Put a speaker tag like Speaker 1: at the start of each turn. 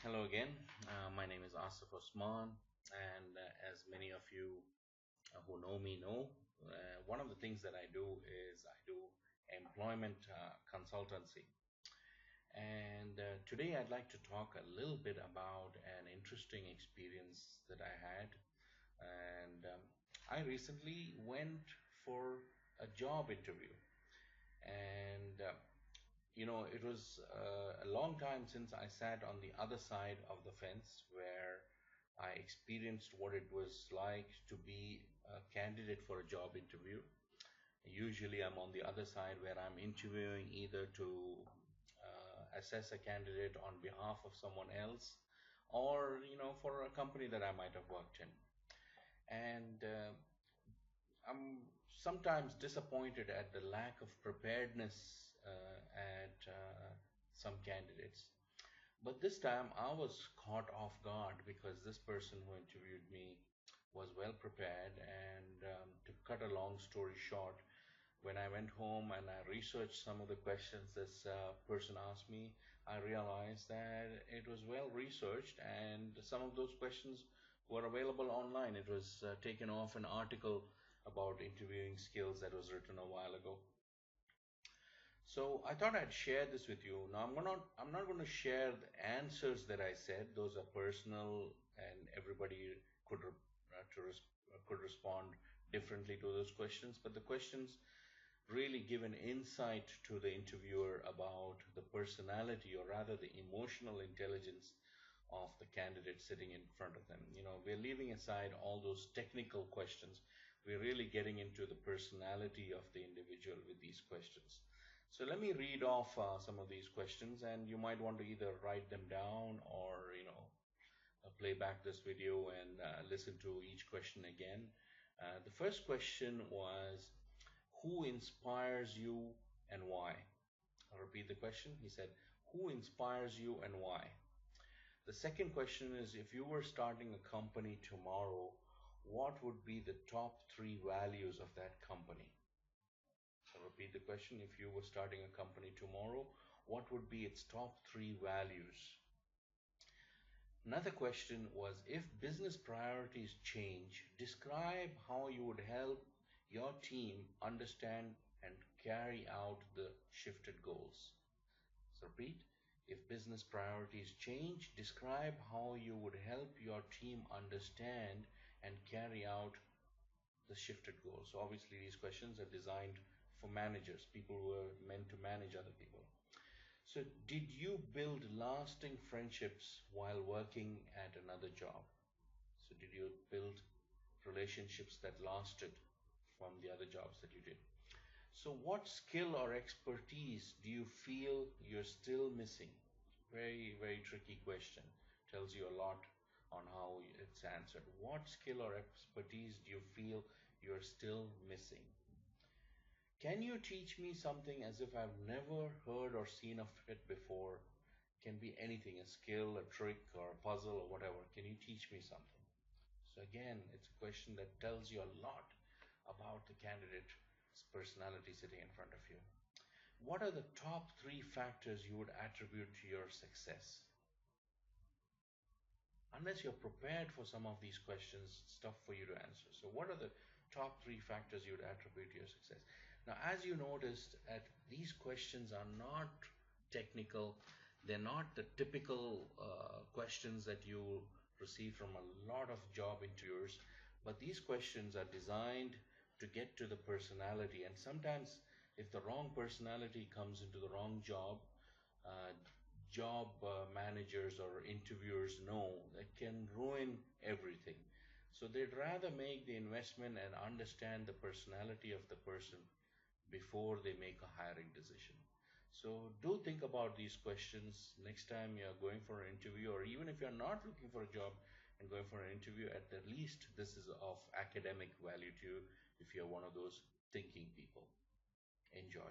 Speaker 1: Hello again. My name is Asif Osman, and as many of you who know me know, one of the things that I do is I do employment consultancy. And today I'd like to talk a little bit about an interesting experience that I had. And I recently went for a job interview, and it was a long time since I sat on the other side of the fence where I experienced what it was like to be a candidate for a job interview. Usually, I'm on the other side where I'm interviewing either to assess a candidate on behalf of someone else or, for a company that I might have worked in. And I'm sometimes disappointed at the lack of preparedness at some candidates. But this time I was caught off guard because this person who interviewed me was well prepared. And to cut a long story short, when I went home and I researched some of the questions this person asked me, I realized that it was well researched and some of those questions were available online. It was taken off an article about interviewing skills that was written a while ago. So I thought I'd share this with you. Now I'm not going to share the answers that I said. Those are personal, and everybody could respond differently to those questions. But the questions really give an insight to the interviewer about the personality, or rather the emotional intelligence of the candidate sitting in front of them. We're leaving aside all those technical questions. We're really getting into the personality of the individual with these questions. So let me read off some of these questions, and you might want to either write them down or play back this video and listen to each question again. The first question was, who inspires you and why? I'll repeat the question. He said, who inspires you and why? The second question is, if you were starting a company tomorrow, what would be the top three values of that company? I'll repeat the question. If you were starting a company tomorrow, what would be its top three values? Another question was, if business priorities change, describe how you would help your team understand and carry out the shifted goals. So repeat, if business priorities change, describe how you would help your team understand and carry out the shifted goals. So obviously these questions are designed for managers, people who are meant to manage other people. So did you build lasting friendships while working at another job? So did you build relationships that lasted from the other jobs that you did? So what skill or expertise do you feel you're still missing? Very, very tricky question. Tells you a lot on how it's answered. What skill or expertise do you feel you're still missing? Can you teach me something as if I've never heard or seen of it before? Can be anything, a skill, a trick, or a puzzle, or whatever. Can you teach me something? So again, it's a question that tells you a lot about the candidate's personality sitting in front of you. What are the top three factors you would attribute to your success? Unless you're prepared for some of these questions, it's tough for you to answer. So what are the top three factors you would attribute to your success? Now, as you noticed, these questions are not technical. They're not the typical questions that you receive from a lot of job interviewers, but these questions are designed to get to the personality. And sometimes if the wrong personality comes into the wrong job, uh, managers or interviewers know that can ruin everything. So they'd rather make the investment and understand the personality of the person before they make a hiring decision. So do think about these questions next time you're going for an interview, or even if you're not looking for a job and going for an interview, at the least this is of academic value to you if you're one of those thinking people. Enjoy.